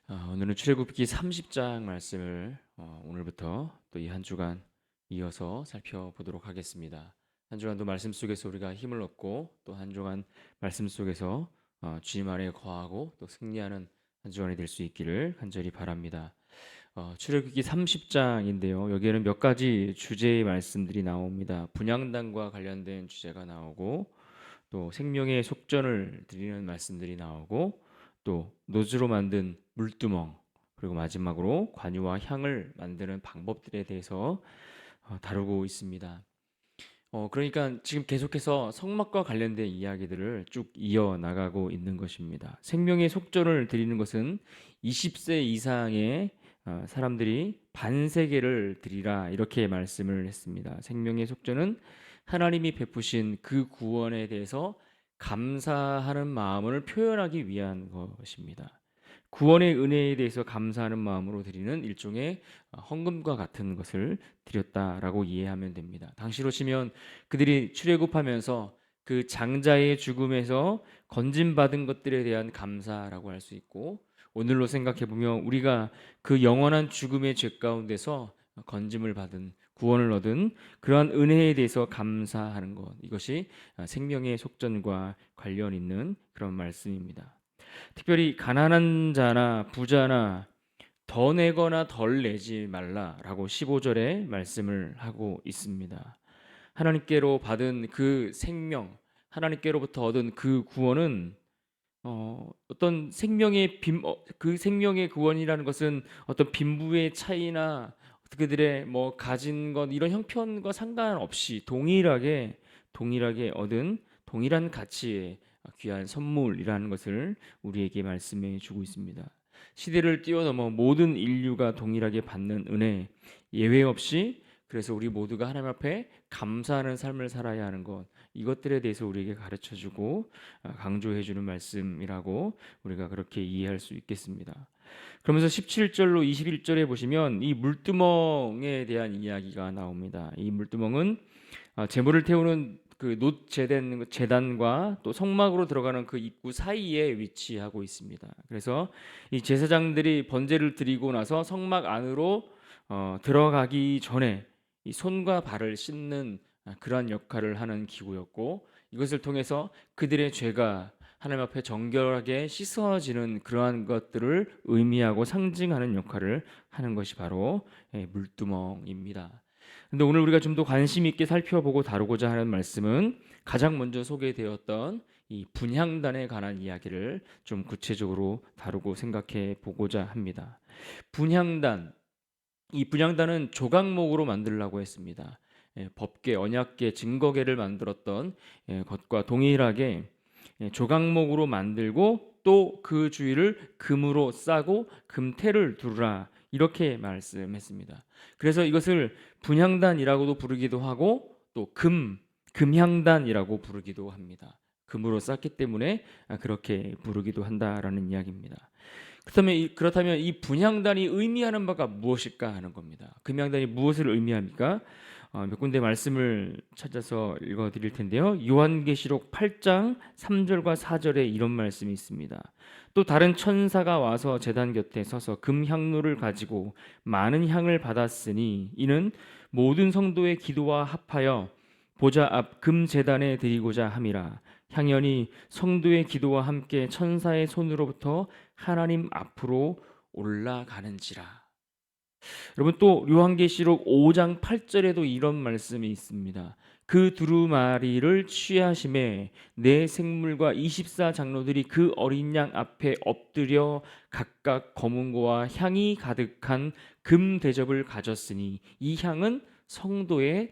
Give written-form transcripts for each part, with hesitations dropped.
오늘은 출애굽기 30장 말씀을 오늘부터 또 이 한 주간 이어서 살펴보도록 하겠습니다. 한 주간도 말씀 속에서 우리가 힘을 얻고 또 한 주간 말씀 속에서 주님 안에 거하고 또 승리하는 한 주간이 될 수 있기를 간절히 바랍니다. 출애굽기 30장인데요. 여기에는 몇 가지 주제의 말씀들이 나옵니다. 분향단과 관련된 주제가 나오고 또 생명의 속전을 드리는 말씀들이 나오고 또 노즈로 만든 물두멍, 그리고 마지막으로 관유와 향을 만드는 방법들에 대해서 다루고 있습니다. 그러니까 지금 계속해서 성막과 관련된 이야기들을 쭉 이어 나가고 있는 것입니다. 생명의 속전을 드리는 것은 20세 이상의 사람들이 반세계를 드리라, 이렇게 말씀을 했습니다. 생명의 속전은 하나님이 베푸신 그 구원에 대해서 감사하는 마음을 표현하기 위한 것입니다. 구원의 은혜에 대해서 감사하는 마음으로 드리는 일종의 헌금과 같은 것을 드렸다라고 이해하면 됩니다. 당시로 치면 그들이 출애굽하면서 그 장자의 죽음에서 건진받은 것들에 대한 감사라고 할 수 있고, 오늘로 생각해 보면 우리가 그 영원한 죽음의 죄 가운데서 건짐을 받은, 구원을 얻은 그러한 은혜에 대해서 감사하는 것, 이것이 생명의 속전과 관련 있는 그런 말씀입니다. 특별히 가난한 자나 부자나 더 내거나 덜 내지 말라라고 15절에 말씀을 하고 있습니다. 하나님께로 받은 그 생명, 하나님께로부터 얻은 그 구원은 어떤 생명의 그 생명의 구원이라는 것은 어떤 빈부의 차이나 그들의 뭐 가진 것 이런 형편과 상관없이 동일하게 얻은 동일한 가치의 귀한 선물이라는 것을 우리에게 말씀해 주고 있습니다. 시대를 뛰어넘어 모든 인류가 동일하게 받는 은혜, 예외 없이, 그래서 우리 모두가 하나님 앞에 감사하는 삶을 살아야 하는 것, 이것들에 대해서 우리에게 가르쳐 주고 강조해 주는 말씀이라고 우리가 그렇게 이해할 수 있겠습니다. 그러면서 17절로 21절에 보시면 이 물두멍에 대한 이야기가 나옵니다. 이 물두멍은 제물을 태우는 그 놋 제단과 또 성막으로 들어가는 그 입구 사이에 위치하고 있습니다. 그래서 이 제사장들이 번제를 드리고 나서 성막 안으로 들어가기 전에 이 손과 발을 씻는 그러한 역할을 하는 기구였고, 이것을 통해서 그들의 죄가 하나님 앞에 정결하게 씻어지는 그러한 것들을 의미하고 상징하는 역할을 하는 것이 바로 물두멍입니다. 근데 오늘 우리가 좀 더 관심 있게 살펴보고 다루고자 하는 말씀은 가장 먼저 소개되었던 이 분향단에 관한 이야기를 좀 구체적으로 다루고 생각해 보고자 합니다. 분향단, 이 분향단은 조각목으로 만들려고 했습니다. 법궤, 언약궤, 증거궤를 만들었던 것과 동일하게 조각목으로 만들고 또 그 주위를 금으로 싸고 금태를 두르라, 이렇게 말씀했습니다. 그래서 이것을 분향단이라고도 부르기도 하고 또 금향단이라고 부르기도 합니다. 금으로 쌌기 때문에 그렇게 부르기도 한다라는 이야기입니다. 그렇다면 이 분향단이 의미하는 바가 무엇일까 하는 겁니다. 금향단이 무엇을 의미합니까? 몇 군데 말씀을 찾아서 읽어드릴 텐데요. 요한계시록 8장 3절과 4절에 이런 말씀이 있습니다. 또 다른 천사가 와서 제단 곁에 서서 금향로를 가지고 많은 향을 받았으니 이는 모든 성도의 기도와 합하여 보좌 앞 금제단에 드리고자 함이라. 향연이 성도의 기도와 함께 천사의 손으로부터 하나님 앞으로 올라가는지라. 여러분, 또 요한계시록 5장 8절에도 이런 말씀이 있습니다. 그 두루마리를 취하심에 내 생물과 24장로들이 그 어린 양 앞에 엎드려 각각 검은고와 향이 가득한 금 대접을 가졌으니 이 향은 성도의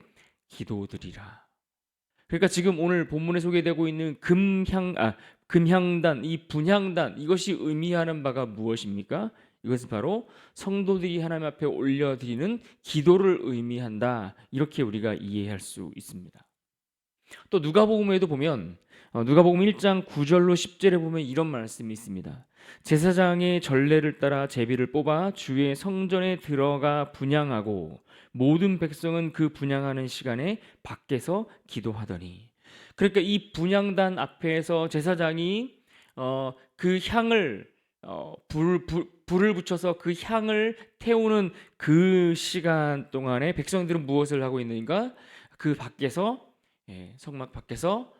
기도들이라. 그러니까 지금 오늘 본문에 소개되고 있는 금향단, 이 분향단, 이것이 의미하는 바가 무엇입니까? 이것은 바로 성도들이 하나님 앞에 올려드리는 기도를 의미한다, 이렇게 우리가 이해할 수 있습니다. 또 누가복음에도 보면 누가복음 1장 9절로 10절에 보면 이런 말씀이 있습니다. 제사장의 전례를 따라 제비를 뽑아 주의 성전에 들어가 분향하고 모든 백성은 그 분향하는 시간에 밖에서 기도하더니. 그러니까 이 분향단 앞에서 제사장이 그 향을 불을 붙여서 그 향을 태우는 그 시간 동안에 백성들은 무엇을 하고 있는가? 그 밖에서 성막 밖에서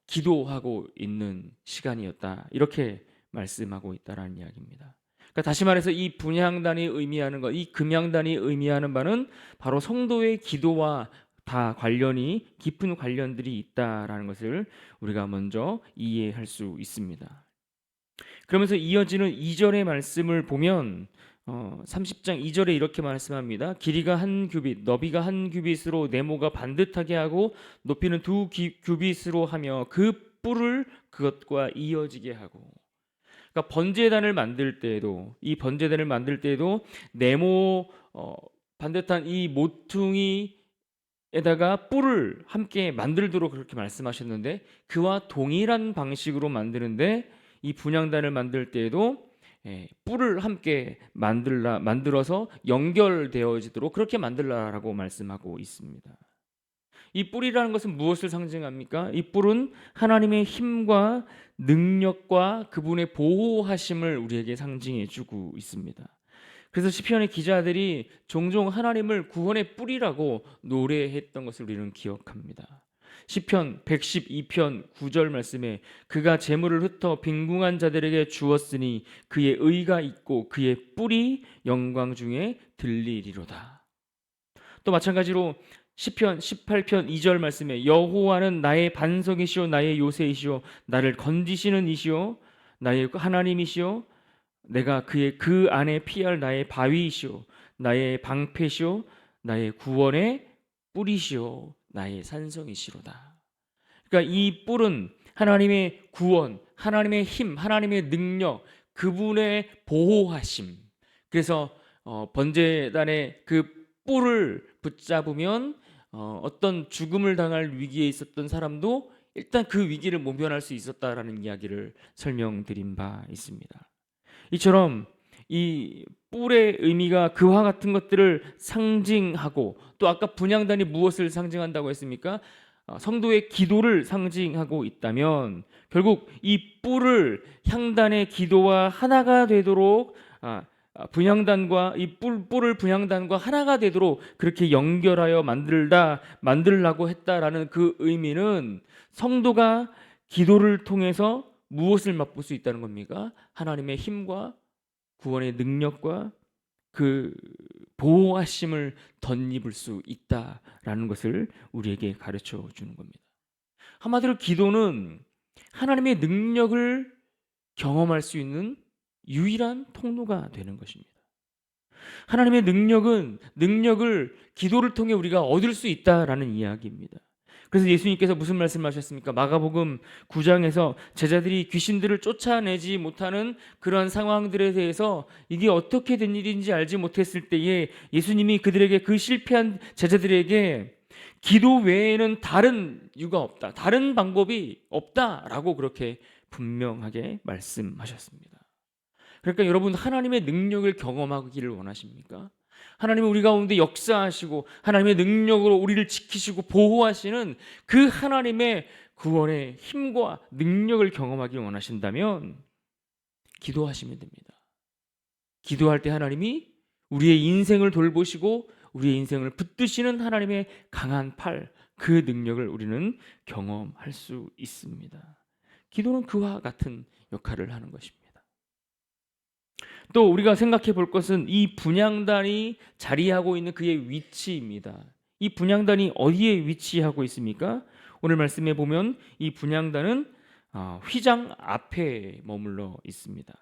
기도하고 있는 시간이었다. 이렇게 말씀하고 있다라는 이야기입니다. 그러니까 다시 말해서 이 분향단이 의미하는 것, 이 금향단이 의미하는 바는 바로 성도의 기도와 다 깊은 관련들이 있다라는 것을 우리가 먼저 이해할 수 있습니다. 그러면서 이어지는 2절의 말씀을 보면 30장 2절에 이렇게 말씀합니다. 길이가 한 규빗, 너비가 한 규빗으로 네모가 반듯하게 하고 높이는 두 규빗으로 하며 그 뿔을 그것과 이어지게 하고. 그러니까 번제단을 만들 때에도 이 번제단을 만들 때에도 네모 반듯한 이 모퉁이에다가 뿔을 함께 만들도록 그렇게 말씀하셨는데 그와 동일한 방식으로 만드는데 이 분향단을 만들 때에도 뿔을 함께 만들어서 연결되어지도록 그렇게 만들라라고 말씀하고 있습니다. 이 뿔이라는 것은 무엇을 상징합니까? 이 뿔은 하나님의 힘과 능력과 그분의 보호하심을 우리에게 상징해 주고 있습니다. 그래서 시편의 기자들이 종종 하나님을 구원의 뿔이라고 노래했던 것을 우리는 기억합니다. 시편 112편 9절 말씀에 그가 재물을 흩어 빈궁한 자들에게 주었으니 그의 의가 있고 그의 뿔이 영광 중에 들리리로다. 또 마찬가지로 시편 18편 2절 말씀에 여호와는 나의 반석이시오 나의 요새이시오 나를 건지시는 이시오 나의 하나님이시오 내가 그 안에 피할 나의 바위이시오 나의 방패시오 나의 구원의 뿔이시오 나의 산성이시로다. 그러니까 이 뿔은 하나님의 구원, 하나님의 힘, 하나님의 능력, 그분의 보호하심. 그래서 번제단의 그 뿔을 붙잡으면 어떤 죽음을 당할 위기에 있었던 사람도 일단 그 위기를 모면할 수 있었다라는 이야기를 설명드린 바 있습니다. 이처럼 이 뿔의 의미가 그와 같은 것들을 상징하고 또 아까 분향단이 무엇을 상징한다고 했습니까? 성도의 기도를 상징하고 있다면 결국 이 뿔을 향단의 기도와 하나가 되도록 분향단과 이 뿔을 분향단과 하나가 되도록 그렇게 연결하여 만들라고 했다라는 그 의미는 성도가 기도를 통해서 무엇을 맛볼 수 있다는 겁니까? 하나님의 힘과 구원의 능력과 그 보호하심을 덧입을 수 있다라는 것을 우리에게 가르쳐 주는 겁니다. 한마디로 기도는 하나님의 능력을 경험할 수 있는 유일한 통로가 되는 것입니다. 하나님의 능력을 기도를 통해 우리가 얻을 수 있다라는 이야기입니다. 그래서 예수님께서 무슨 말씀하셨습니까? 마가복음 9장에서 제자들이 귀신들을 쫓아내지 못하는 그런 상황들에 대해서 이게 어떻게 된 일인지 알지 못했을 때에 예수님이 그들에게 그 실패한 제자들에게 기도 외에는 다른 이유가 없다. 다른 방법이 없다라고 그렇게 분명하게 말씀하셨습니다. 그러니까 여러분 하나님의 능력을 경험하기를 원하십니까? 하나님은 우리 가운데 역사하시고 하나님의 능력으로 우리를 지키시고 보호하시는 그 하나님의 구원의 힘과 능력을 경험하기 원하신다면 기도하시면 됩니다. 기도할 때 하나님이 우리의 인생을 돌보시고 우리의 인생을 붙드시는 하나님의 강한 팔, 그 능력을 우리는 경험할 수 있습니다. 기도는 그와 같은 역할을 하는 것입니다. 또 우리가 생각해 볼 것은 이 분향단이 자리하고 있는 그의 위치입니다. 이 분향단이 어디에 위치하고 있습니까? 오늘 말씀에 보면 이 분향단은 휘장 앞에 머물러 있습니다.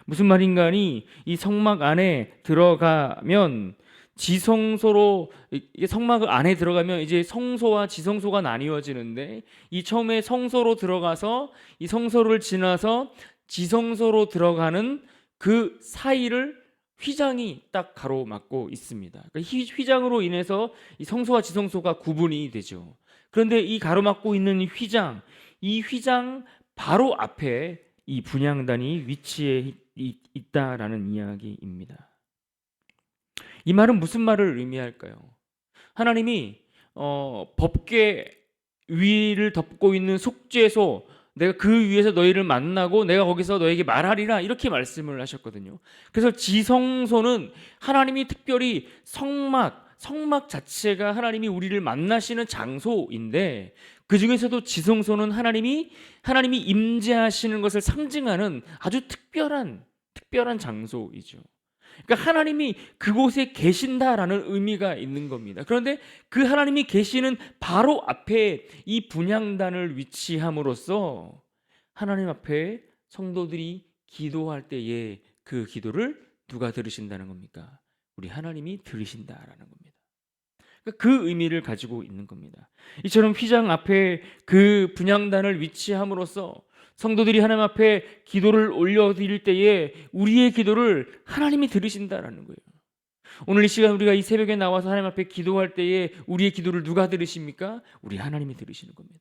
무슨 말인가 하니 이 성막 안에 들어가면 지성소로 이게 성막 안에 들어가면 이제 성소와 지성소가 나뉘어지는데 이 처음에 성소로 들어가서 이 성소를 지나서 지성소로 들어가는 그 사이를 휘장이 딱 가로막고 있습니다. 그러니까 휘장으로 인해서 이 성소와 지성소가 구분이 되죠. 그런데 이 가로막고 있는 이 휘장 바로 앞에 이 분향단이 위치해 있다라는 이야기입니다. 이 말은 무슨 말을 의미할까요? 하나님이 법궤 위를 덮고 있는 속죄소 내가 그 위에서 너희를 만나고 내가 거기서 너에게 말하리라 이렇게 말씀을 하셨거든요. 그래서 지성소는 하나님이 특별히 성막 자체가 하나님이 우리를 만나시는 장소인데 그 중에서도 지성소는 하나님이 임재하시는 것을 상징하는 아주 특별한 장소이죠. 그러니까 하나님이 그곳에 계신다라는 의미가 있는 겁니다. 그런데 그 하나님이 계시는 바로 앞에 이 분향단을 위치함으로써 하나님 앞에 성도들이 기도할 때에 그 기도를 누가 들으신다는 겁니까? 우리 하나님이 들으신다라는 겁니다. 그러니까 그 의미를 가지고 있는 겁니다. 이처럼 휘장 앞에 그 분향단을 위치함으로써 성도들이 하나님 앞에 기도를 올려드릴 때에 우리의 기도를 하나님이 들으신다라는 거예요. 오늘 이 시간 우리가 이 새벽에 나와서 하나님 앞에 기도할 때에 우리의 기도를 누가 들으십니까? 우리 하나님이 들으시는 겁니다.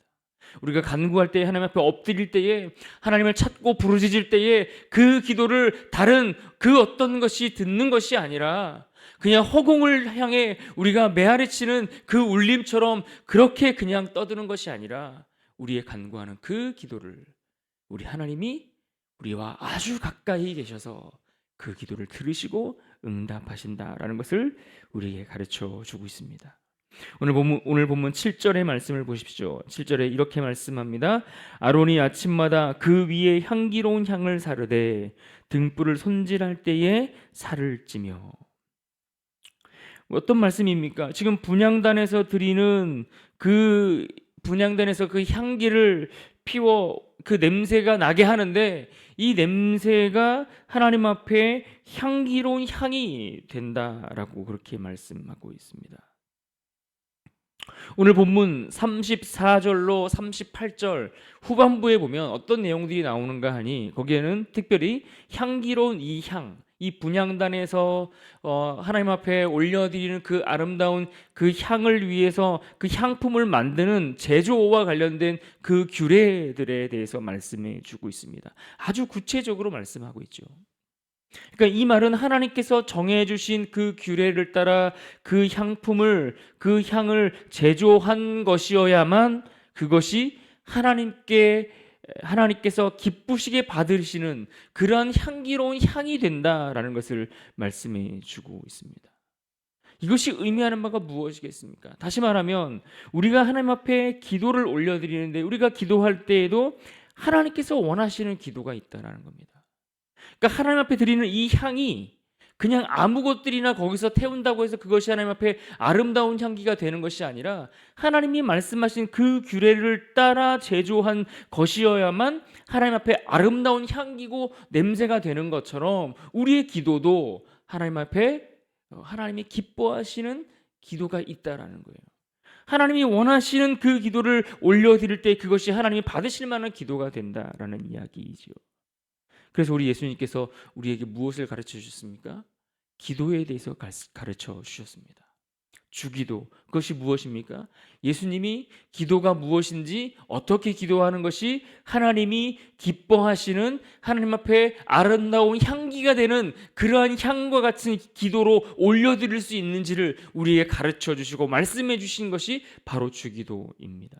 우리가 간구할 때에 하나님 앞에 엎드릴 때에 하나님을 찾고 부르짖을 때에 그 기도를 다른 그 어떤 것이 듣는 것이 아니라 그냥 허공을 향해 우리가 메아리치는 그 울림처럼 그렇게 그냥 떠드는 것이 아니라 우리의 간구하는 그 기도를 우리 하나님이 우리와 아주 가까이 계셔서 그 기도를 들으시고 응답하신다라는 것을 우리에게 가르쳐 주고 있습니다. 오늘 본문 7절의 말씀을 보십시오. 7절에 이렇게 말씀합니다. 아론이 아침마다 그 위에 향기로운 향을 사르되 등불을 손질할 때에 살을 찌며. 어떤 말씀입니까? 지금 분향단에서 드리는 그 분향단에서 그 향기를 피워 그 냄새가 나게 하는데 이 냄새가 하나님 앞에 향기로운 향이 된다라고 그렇게 말씀하고 있습니다. 오늘 본문 34절로 38절 후반부에 보면 어떤 내용들이 나오는가 하니 거기에는 특별히 향기로운 이 분향단에서 하나님 앞에 올려드리는 그 아름다운 그 향을 위해서 그 향품을 만드는 제조와 관련된 그 규례들에 대해서 말씀해 주고 있습니다. 아주 구체적으로 말씀하고 있죠. 그러니까 이 말은 하나님께서 정해 주신 그 규례를 따라 그 향을 제조한 것이어야만 그것이 하나님께서 기쁘시게 받으시는 그러한 향기로운 향이 된다라는 것을 말씀해 주고 있습니다. 이것이 의미하는 바가 무엇이겠습니까? 다시 말하면 우리가 하나님 앞에 기도를 올려드리는데 우리가 기도할 때에도 하나님께서 원하시는 기도가 있다라는 겁니다. 그러니까 하나님 앞에 드리는 이 향이 그냥 아무 것들이나 거기서 태운다고 해서 그것이 하나님 앞에 아름다운 향기가 되는 것이 아니라 하나님이 말씀하신 그 규례를 따라 제조한 것이어야만 하나님 앞에 아름다운 향기고 냄새가 되는 것처럼 우리의 기도도 하나님 앞에 하나님이 기뻐하시는 기도가 있다라는 거예요. 하나님이 원하시는 그 기도를 올려드릴 때 그것이 하나님이 받으실 만한 기도가 된다라는 이야기이죠. 그래서 우리 예수님께서 우리에게 무엇을 가르쳐 주셨습니까? 기도에 대해서 가르쳐 주셨습니다. 주기도, 그것이 무엇입니까? 예수님이 기도가 무엇인지, 어떻게 기도하는 것이 하나님이 기뻐하시는 하나님 앞에 아름다운 향기가 되는 그러한 향과 같은 기도로 올려드릴 수 있는지를 우리에게 가르쳐 주시고 말씀해 주신 것이 바로 주기도입니다.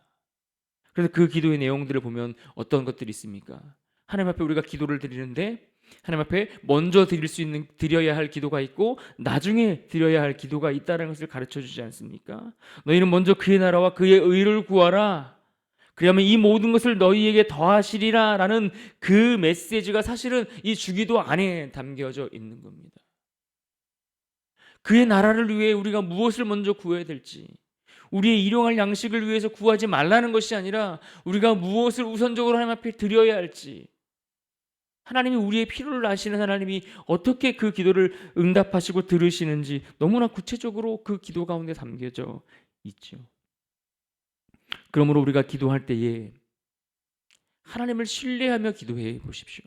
그래서 그 기도의 내용들을 보면 어떤 것들이 있습니까? 하나님 앞에 우리가 기도를 드리는데 하나님 앞에 먼저 드려야 할 기도가 있고 나중에 드려야 할 기도가 있다는 것을 가르쳐 주지 않습니까? 너희는 먼저 그의 나라와 그의 의를 구하라. 그러면 이 모든 것을 너희에게 더하시리라 라는 그 메시지가 사실은 이 주기도 안에 담겨져 있는 겁니다. 그의 나라를 위해 우리가 무엇을 먼저 구해야 될지, 우리의 일용할 양식을 위해서 구하지 말라는 것이 아니라 우리가 무엇을 우선적으로 하나님 앞에 드려야 할지, 하나님이 우리의 필요를 아시는 하나님이 어떻게 그 기도를 응답하시고 들으시는지 너무나 구체적으로 그 기도 가운데 담겨져 있죠. 그러므로 우리가 기도할 때에 하나님을 신뢰하며 기도해 보십시오.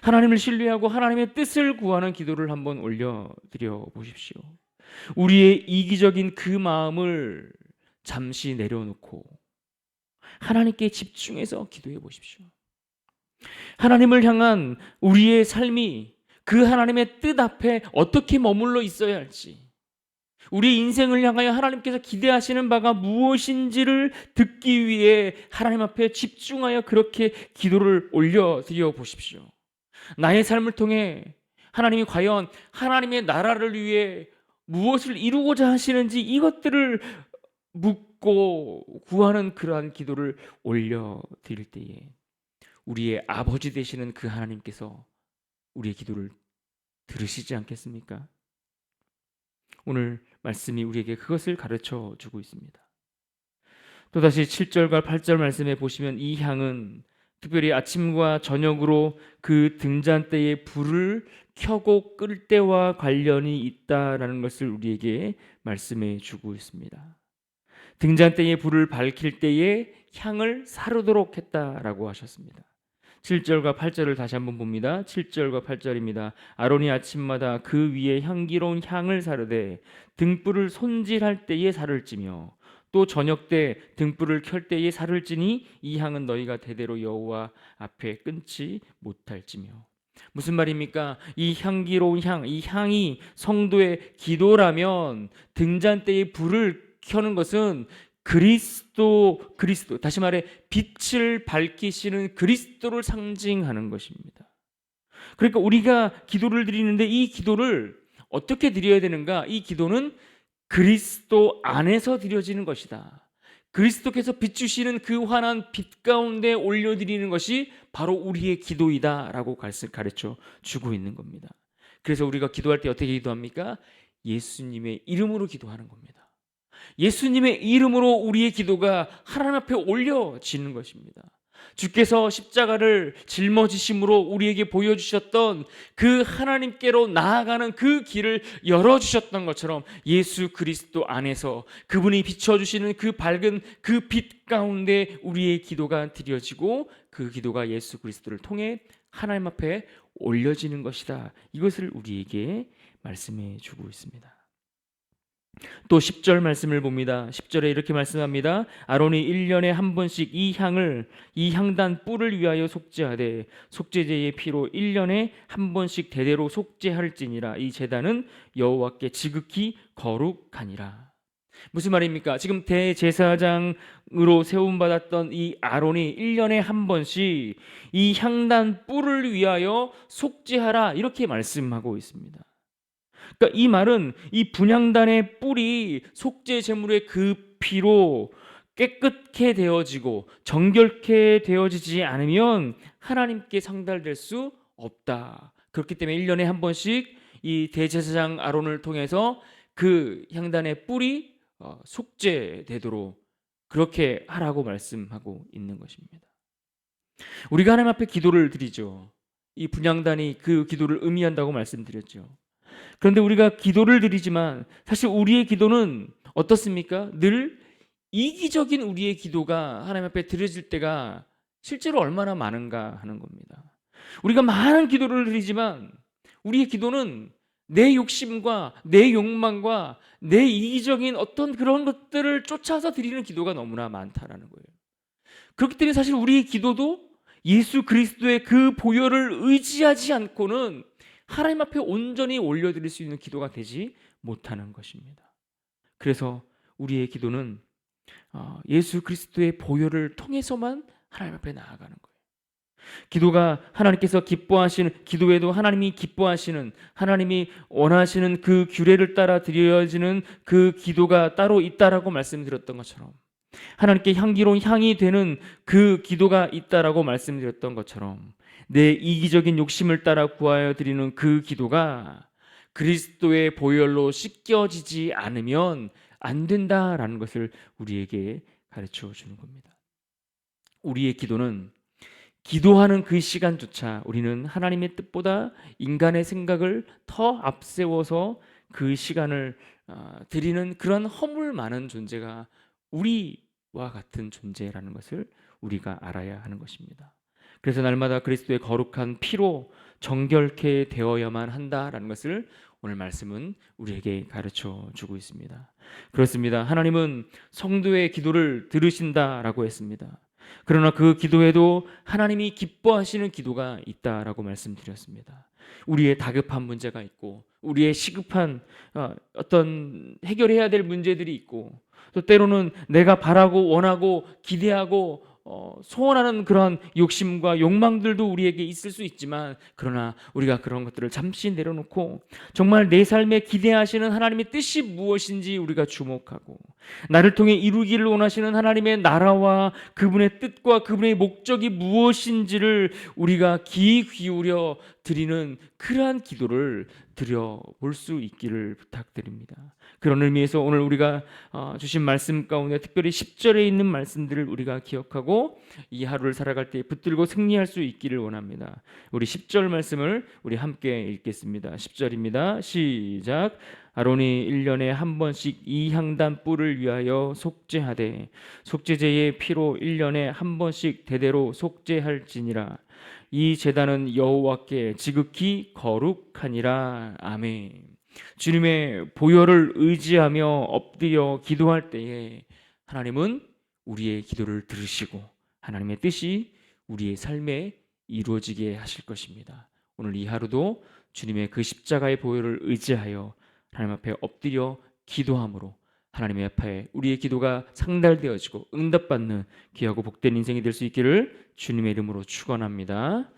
하나님을 신뢰하고 하나님의 뜻을 구하는 기도를 한번 올려드려 보십시오. 우리의 이기적인 그 마음을 잠시 내려놓고 하나님께 집중해서 기도해 보십시오. 하나님을 향한 우리의 삶이 그 하나님의 뜻 앞에 어떻게 머물러 있어야 할지, 우리 인생을 향하여 하나님께서 기대하시는 바가 무엇인지를 듣기 위해 하나님 앞에 집중하여 그렇게 기도를 올려드려 보십시오. 나의 삶을 통해 하나님이 과연 하나님의 나라를 위해 무엇을 이루고자 하시는지 이것들을 묻고 구하는 그러한 기도를 올려드릴 때에 우리의 아버지 되시는 그 하나님께서 우리의 기도를 들으시지 않겠습니까? 오늘 말씀이 우리에게 그것을 가르쳐 주고 있습니다. 또다시 7절과 8절 말씀에 보시면 이 향은 특별히 아침과 저녁으로 그 등잔대에 불을 켜고 끌 때와 관련이 있다라는 것을 우리에게 말씀해 주고 있습니다. 등잔대에 불을 밝힐 때에 향을 사르도록 했다라고 하셨습니다. 7절과 8절을 다시 한번 봅니다. 7절과 8절입니다. 아론이 아침마다 그 위에 향기로운 향을 사르되 등불을 손질할 때에 살을 찌며 또 저녁 때 등불을 켤 때에 살을 찌니 이 향은 너희가 대대로 여호와 앞에 끊지 못할지며. 무슨 말입니까? 이 향기로운 향, 이 향이 성도의 기도라면 등잔대에 불을 켜는 것은 그리스도, 다시 말해 빛을 밝히시는 그리스도를 상징하는 것입니다. 그러니까 우리가 기도를 드리는데 이 기도를 어떻게 드려야 되는가? 이 기도는 그리스도 안에서 드려지는 것이다. 그리스도께서 비추시는 그 환한 빛 가운데 올려드리는 것이 바로 우리의 기도이다라고 가르쳐 주고 있는 겁니다. 그래서 우리가 기도할 때 어떻게 기도합니까? 예수님의 이름으로 기도하는 겁니다. 예수님의 이름으로 우리의 기도가 하나님 앞에 올려지는 것입니다. 주께서 십자가를 짊어지심으로 우리에게 보여주셨던 그 하나님께로 나아가는 그 길을 열어주셨던 것처럼 예수 그리스도 안에서 그분이 비춰주시는 그 밝은 그 빛 가운데 우리의 기도가 드려지고 그 기도가 예수 그리스도를 통해 하나님 앞에 올려지는 것이다. 이것을 우리에게 말씀해 주고 있습니다. 또 10절 말씀을 봅니다. 10절에 이렇게 말씀합니다. 아론이 1년에 한 번씩 이 향단 뿔을 위하여 속죄하되 속죄제의 피로 1년에 한 번씩 대대로 속죄할지니라. 이 제단은 여호와께 지극히 거룩하니라. 무슨 말입니까? 지금 대제사장으로 세움받았던 이 아론이 1년에 한 번씩 이 향단 뿔을 위하여 속죄하라 이렇게 말씀하고 있습니다. 그러니까 이 말은 이 분향단의 뿔이 속죄 제물의 그 피로 깨끗게 되어지고 정결케 되어지지 않으면 하나님께 상달될 수 없다. 그렇기 때문에 1년에 한 번씩 이 대제사장 아론을 통해서 그 향단의 뿔이 속죄되도록 그렇게 하라고 말씀하고 있는 것입니다. 우리가 하나님 앞에 기도를 드리죠. 이 분향단이 그 기도를 의미한다고 말씀드렸죠. 그런데 우리가 기도를 드리지만 사실 우리의 기도는 어떻습니까? 늘 이기적인 우리의 기도가 하나님 앞에 드려질 때가 실제로 얼마나 많은가 하는 겁니다. 우리가 많은 기도를 드리지만 우리의 기도는 내 욕심과 내 욕망과 내 이기적인 어떤 그런 것들을 쫓아서 드리는 기도가 너무나 많다라는 거예요. 그렇기 때문에 사실 우리의 기도도 예수 그리스도의 그 보혈을 의지하지 않고는 하나님 앞에 온전히 올려드릴 수 있는 기도가 되지 못하는 것입니다. 그래서 우리의 기도는 예수 그리스도의 보혈을 통해서만 하나님 앞에 나아가는 거예요. 기도가 하나님께서 기뻐하시는, 기도에도 하나님이 기뻐하시는, 하나님이 원하시는 그 규례를 따라 드려지는 그 기도가 따로 있다라고 말씀드렸던 것처럼, 하나님께 향기로운 향이 되는 그 기도가 있다라고 말씀드렸던 것처럼, 내 이기적인 욕심을 따라 구하여 드리는 그 기도가 그리스도의 보혈로 씻겨지지 않으면 안 된다라는 것을 우리에게 가르쳐 주는 겁니다. 우리의 기도는 기도하는 그 시간조차 우리는 하나님의 뜻보다 인간의 생각을 더 앞세워서 그 시간을 드리는 그런 허물 많은 존재가 우리와 같은 존재라는 것을 우리가 알아야 하는 것입니다. 그래서 날마다 그리스도의 거룩한 피로 정결케 되어야만 한다라는 것을 오늘 말씀은 우리에게 가르쳐 주고 있습니다. 그렇습니다. 하나님은 성도의 기도를 들으신다라고 했습니다. 그러나 그 기도에도 하나님이 기뻐하시는 기도가 있다라고 말씀드렸습니다. 우리의 다급한 문제가 있고 우리의 시급한 어떤 해결해야 될 문제들이 있고 또 때로는 내가 바라고 원하고 기대하고 소원하는 그런 욕심과 욕망들도 우리에게 있을 수 있지만, 그러나 우리가 그런 것들을 잠시 내려놓고 정말 내 삶에 기대하시는 하나님의 뜻이 무엇인지 우리가 주목하고, 나를 통해 이루기를 원하시는 하나님의 나라와 그분의 뜻과 그분의 목적이 무엇인지를 우리가 귀 기울여 드리는 그러한 기도를 드려볼 수 있기를 부탁드립니다. 그런 의미에서 오늘 우리가 주신 말씀 가운데 특별히 10절에 있는 말씀들을 우리가 기억하고 이 하루를 살아갈 때 붙들고 승리할 수 있기를 원합니다. 우리 10절 말씀을 우리 함께 읽겠습니다. 10절입니다. 시작. 아론이 1년에 한 번씩 이 향단 뿔을 위하여 속죄하되 속죄제의 피로 1년에 한 번씩 대대로 속죄할지니라. 이 제단은 여호와께 지극히 거룩하니라. 아멘. 주님의 보혈을 의지하며 엎드려 기도할 때에 하나님은 우리의 기도를 들으시고 하나님의 뜻이 우리의 삶에 이루어지게 하실 것입니다. 오늘 이 하루도 주님의 그 십자가의 보혈을 의지하여 하나님 앞에 엎드려 기도함으로 하나님의 앞에 우리의 기도가 상달되어지고 응답받는 귀하고 복된 인생이 될 수 있기를 주님의 이름으로 축원합니다.